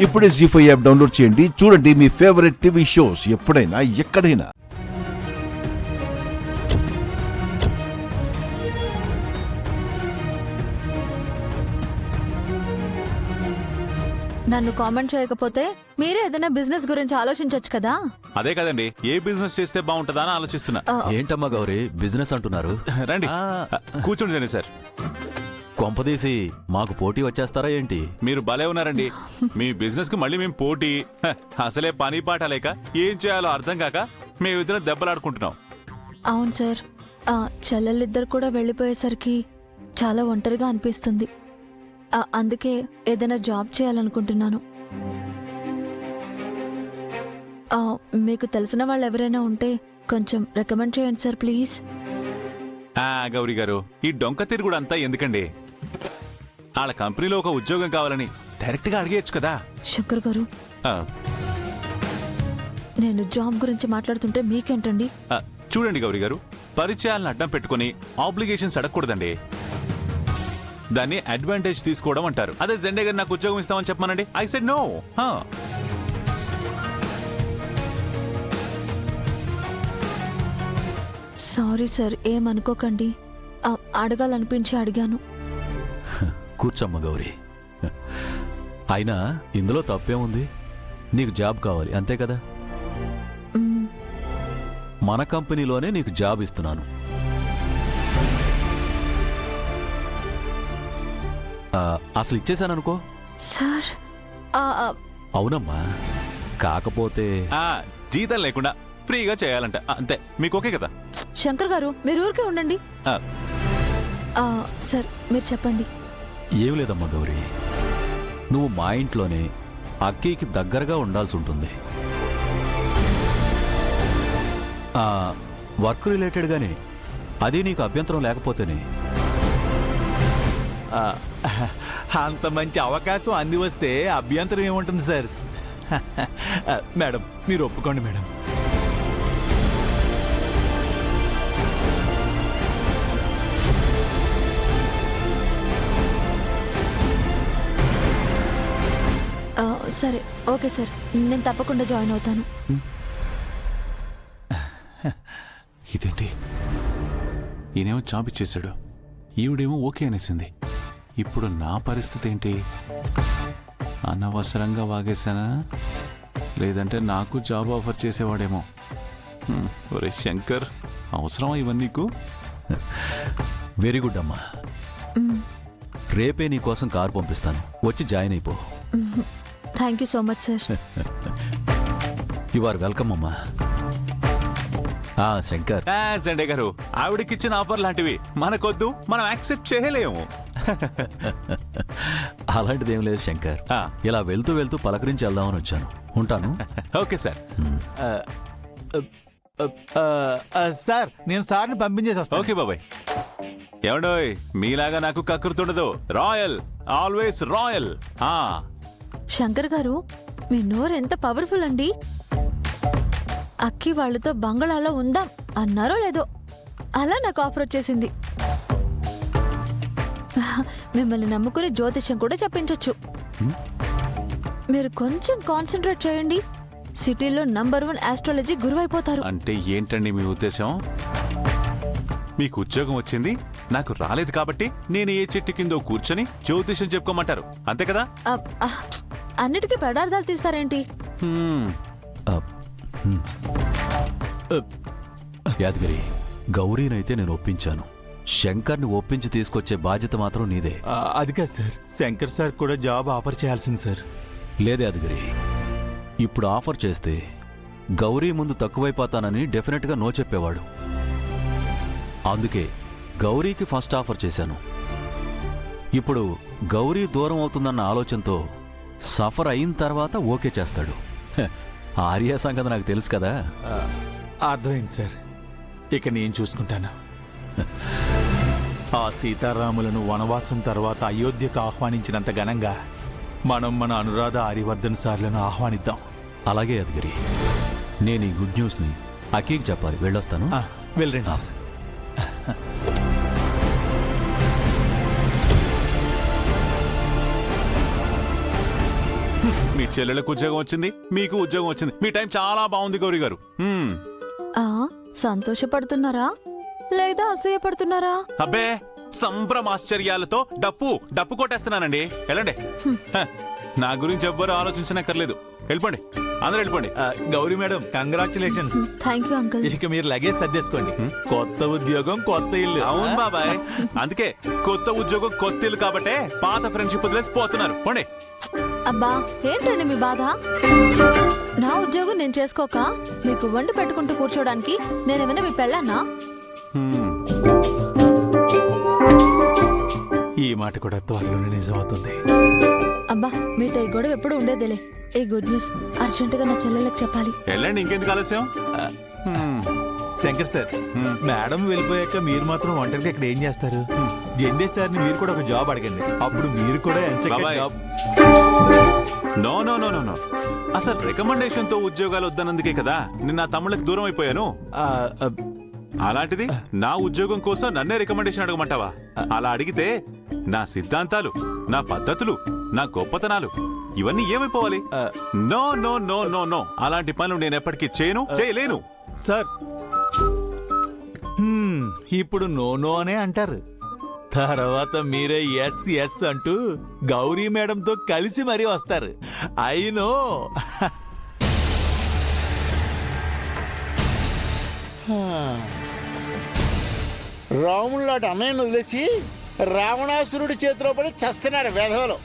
ఇప్పుడే జీ5 app download చేయండి. చూడండి మీ ఫేవరెట్ టీవీ షోస్ ఎప్పుడైనా ఎక్కడైనా. నన్ను కామెంట్ చేయకపోతే మీరే ఏదైనా బిజినెస్ గురించి ఆలోచించొచ్చు కదా. అదే కదండి, ఏ బిజినెస్ చేస్తే బాగుంటుందా అని ఆలోచిస్తున్నా. ఏంటమ్మా గౌరీ బిజినెస్ అంటున్నారు? రండి కూర్చోండి సార్. కొంపదీసి మాకు పోటీ వచ్చేస్తారా ఏంటి? మీరు భలే ఉన్నారండి. మీ బిజినెస్ కి మళ్ళీ మేము పోటీ. అసలే పని పాట లేక ఏం చేయాలో అర్థం కాక మేమిద్దరం దెబ్బలాడుకుంటున్నాం. అవును సార్, చెల్లెళ్ళిద్దరు కూడా వెళ్ళిపోయేసరికి చాలా ఒంటరిగా అనిపిస్తుంది. అందుకే ఏదైనా జాబ్ చేయాలనుకుంటున్నాను. మీకు తెలిసిన వాళ్ళు ఎవరైనా ఉంటే కొంచెం రికమెండ్ చేయండి సార్ ప్లీజ్. గౌరీ గారు, ఈ డొంక తిరుగుడంతా ఎందుకండి? వాళ్ళ కంపెనీలో ఒక ఉద్యోగం కావాలని డైరెక్ట్ గా అడిగేయచ్చు కదా. శంకర్ గారు, నేను జాబ్ గురించి మాట్లాడుతుంటే మీకేంటండి? చూడండి గౌరీ గారు, పరిచయాలను అడ్డం పెట్టుకుని ఆబ్లిగేషన్స్ అడగకూడదండి. దాన్ని అడ్వాంటేజ్ తీసుకోవడం అంటారు. అదే జెండే గారు నాకు ఉద్యోగం ఇస్తామని చెప్పమానండి, I said no. Sorry sir, ఏమనుకోకండి. అడగాలనిపించి అడిగాను. కూర్చోమ్మ గౌరీ. అయినా ఇందులో తప్పేముంది? నీకు జాబ్ కావాలి అంతే కదా. మన కంపెనీలోనే నీకు జాబ్ ఇస్తున్నాను. అసలు ఇచ్చేసాననుకో సార్. అవునమ్మా, కాకపోతే జీతం లేకుండా ఫ్రీగా చేయాలంట అంతే. మీకు ఓకే కదా? శంకర్ గారు, మీరు ఊరికే ఉండండి. సార్ మీరు చెప్పండి. ఏం లేదమ్మా గౌరీ, నువ్వు మా ఇంట్లోనే అక్కీకి దగ్గరగా ఉండాల్సి ఉంటుంది. వర్క్ రిలేటెడ్గానే, అది నీకు అభ్యంతరం లేకపోతేనే. అంత మంచి అవకాశం అంది వస్తే అభ్యంతరం ఏముంటుంది సార్? మేడం మీరు ఒప్పుకోండి మేడం. సరే ఓకే సార్, నేను తప్పకుండా జాయిన్ అవుతాను. ఇదేంటి, ఈయనేమో జాబ్ ఇచ్చేసాడు, ఈవిడేమో ఓకే అనేసింది. ఇప్పుడు నా పరిస్థితి ఏంటి? అనవసరంగా వాగేశానా? లేదంటే నాకు జాబ్ ఆఫర్ చేసేవాడేమో. ఒరే శంకర్, అవసరమా ఇవన్నీ నీకు? వెరీ గుడ్ అమ్మా. రేపే నీ కోసం కారు పంపిస్తాను, వచ్చి జాయిన్ అయిపో. Thank you so much sir. You are welcome అమ్మా. శంకర్, సండే గారు, ఆవిడకిచ్చిన ఆఫర్ లాంటివి మనకొద్దు, మనం యాక్సెప్ట్ చేయలేము. అలాంటిదేం లేదు శంకర్. ఇలా వెళ్తూ వెళ్తూ పలకరించి వెళ్దామని వచ్చాను. ఉంటాను. Okay sir. సార్ నేను సార్ని పంపించేసి వస్తాను. ఓకే బాబాయ్. ఏమండోయ్, మీలాగా నాకు కకృతుండదు. Royal, always royal. Shankar garu, మీ నోరు ఎంత పవర్ఫుల్ అండి. అక్కి వాళ్ళతో బంగళాలో ఉందాం అన్నారో లేదో, అలా నాకు ఆఫర్ వచ్చేసింది. మిమ్మల్ని నమ్ముకుని జ్యోతిష్యం కూడా చెప్పించొచ్చు. మీరు కొంచెం కాన్సన్ట్రేట్ చేయండి, సిటీలో #1 ఆస్ట్రాలజీ గురువైపోతారు. అంటే ఏంటండి మీ ఉద్దేశం? మీకు ఉద్యోగం వచ్చింది, నాకు రాలేదు కాబట్టి నేను ఏ చెట్టు కిందో కూర్చొని జ్యోతిష్యం చెప్పుకోమంటారు, అంతే కదా? అన్నిటికీ పెడార్థాలు తీస్తారేంటి? యాదగిరి, గౌరీనైతే నేను ఒప్పించాను. శంకర్ని ఒప్పించి తీసుకొచ్చే బాధ్యత మాత్రం నీదే. అది కాదు సార్, శంకర్ సార్ కూడా జాబ్ ఆఫర్ చేయాల్సింది సార్. లేదు యాదగిరి, ఇప్పుడు ఆఫర్ చేస్తే గౌరీ ముందు తక్కువైపోతానని డెఫినెట్గా నో చెప్పేవాడు. అందుకే గౌరీకి ఫస్ట్ ఆఫర్ చేశాను. ఇప్పుడు గౌరీ దూరం అవుతుందన్న ఆలోచనతో సఫర్ అయిన తర్వాత ఓకే చేస్తాడు. ఆర్య సంగతి నాకు తెలుసు కదా. అర్థమైంది సార్, ఇక నేను చూసుకుంటాను. ఆ సీతారాములను వనవాసం తర్వాత అయోధ్యకు ఆహ్వానించినంత ఘనంగా మనం మన అనురాధ ఆర్యవర్ధన్ సార్లను ఆహ్వానిద్దాం. అలాగే యాదగిరి, నేను ఈ గుడ్ న్యూస్ని అకీకి చెప్పాలి. వెళ్ళొస్తాను. వెళ్ళండి సార్. మీ చెల్లెలకు ఉద్యోగం వచ్చింది, మీకు ఉద్యోగం వచ్చింది. మీ టైం చాలా బాగుంది గౌరీ గారు. ఆ సంతోషపడుతున్నారా లేదా అసూయపడుతున్నారా? అబ్బే, సంభ్రమాశ్చర్యాలతో డప్పు కొట్టేస్తున్నానండి. వెళ్ళండి. హ, నా గురించి ఎవ్వరూ ఆలోచించనక్కర్లేదు. వెళ్ళిపోండి, అందరూ వెళ్ళిపోండి. Gauri madam, congratulations. Thank you uncle. ఇక మీరు లగేజ్ సర్దేసుకోండి. కొత్త ఉద్యోగం, కొత్త ఇల్లు. అవును బాబాయ్, అందుకే కొత్త ఉద్యోగం కొత్త ఇల్లు కాబట్టే పాత ఫ్రెండ్షిప్ వదిలేసి పోతున్నారు. పోండి. అబ్బా ఏంటండి మీ బాధ? నా ఉద్యోగం నేను చేసుకోక మీకు వండి పెట్టుకుంటూ కూర్చోడానికి నేనేమైనా మీ పెళ్ళాన్నా? ఈ మాట కూడా త్వరలోనే నిజం అవుతుంది. అబ్బా మీతో ఈ గొడవ ఎప్పుడు ఉండేదేలే. ఈ గుడ్ న్యూస్ అర్జెంటుగా నా చెల్లెలకు చెప్పాలి. వెళ్ళండి, ఇంకెందుకు ఆలస్యం? శంకర్ సార్, మేడం వెళ్ళిపోయాక మీరు మాత్రం ఒంటరిగా ఇక్కడ ఏం చేస్తారు? జెండే సార్ని మీరు కూడా ఒక జాబ్ అడగండి. అప్పుడు మీరు కూడా ఎంచక్కా బాబాయ్. Job. No no no no no, అసలు రికమెండేషన్ తో ఉద్యోగాలు వద్దనందుకే కదా నేను నా తమ్ముళ్ళకి దూరం అయిపోయాను. ఆ, ఆ, అలాంటిది నా ఉద్యోగం కోసం నన్నే రికమెండేషన్ అడగమంటావా? అలా అడిగితే నా సిద్ధాంతాలు, నా పద్ధతులు, నా గొప్పతనాలు ఇవన్నీ ఏమైపోవాలి? No no no no no, అలాంటి పనులు నేను ఎప్పటికీ చేయలేను. సార్, ఇప్పుడు నో నో అనే అంటారు. తర్వాత మీరే ఎస్ ఎస్ అంటూ గౌరీ మేడంతో కలిసి మరీ వస్తారు. అయినో రాముళ్ళాట అన్నయ్యను వదిలేసి రావణాసురుడి చేతిలో పడి చస్తున్నారు వేధవలు.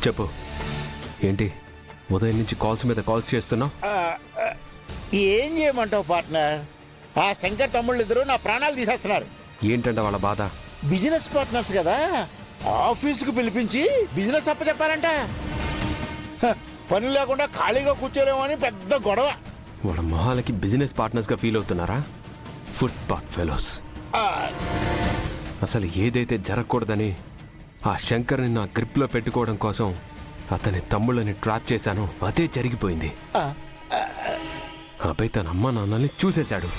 చెప్పు, ఏంటి ఉదయం నుంచి కాల్స్ మీద కాల్స్ చేస్తున్నావు? ఏం చేయమంటావు పార్ట్నర్? ఆ శంకర్ తమ్ముళ్ళు ఇద్దరు నా ప్రాణాలు తీసేస్తున్నారు. ఏంటంటే వాళ్ళ బాధ? బిజినెస్ పార్ట్నర్స్ కదా, ఆఫీసుకు పిలిపించి బిజినెస్ అప్పచెప్పారంట. పని లేకుండా ఖాళీగా కూర్చోలేమని పెద్ద గొడవ. వాళ్ళ మొహాలకి బిజినెస్ పార్ట్నర్స్ గా ఫీల్ అవుతున్నారా? Foot path fellows. అసలు ఏదైతే జరగకూడదని ఆ శంకర్ని నా గ్రిప్ లో పెట్టుకోవడం కోసం అతని తమ్ముళ్ళని ట్రాప్ చేశానో అదే జరిగిపోయింది. ఆపై తన అమ్మ నాన్నల్ని చూసేశాడు.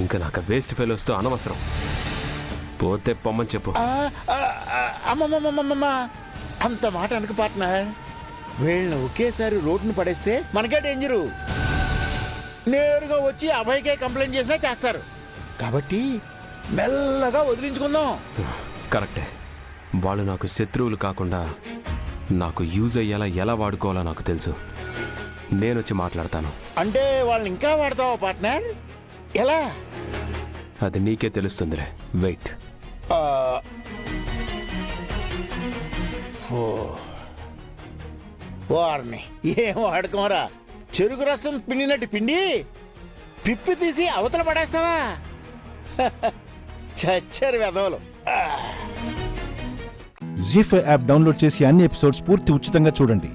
ఇంకా నాకు వేస్ట్ ఫెలోస్తో అనవసరం. పోతే పొమ్మని చెప్పు. అమ్మమ్మమ్మమ్మమ్మ, అంత మాట అనకు పార్ట్నర్. వీళ్ళని ఒకేసారి రోడ్డును పడేస్తే మనకే డేంజరు. నేరుగా వచ్చి అభయ్కే కంప్లైంట్ చేసినా చేస్తారు. కాబట్టి మెల్లగా వదిలించుకుందాం. కరెక్టే. వాళ్ళు నాకు శత్రువులు కాకుండా నాకు యూజ్ అయ్యేలా ఎలా వాడుకోవాలో నాకు తెలుసు. నేనొచ్చి మాట్లాడతాను. అంటే వాళ్ళని ఇంకా వాడతావా పార్ట్నర్? ఎలా? అది నీకే తెలుస్తుందిలే, వెయిట్. వారిని ఏం వాడుకోరా? చెరుకు రసం పిండినట్టు పిండి పిప్పి తీసి అవతల పడేస్తావా? చచ్చారు వెధవలు. జీ5 యాప్ డౌన్లోడ్ చేసి అన్ని ఎపిసోడ్స్ పూర్తి ఉచితంగా చూడండి.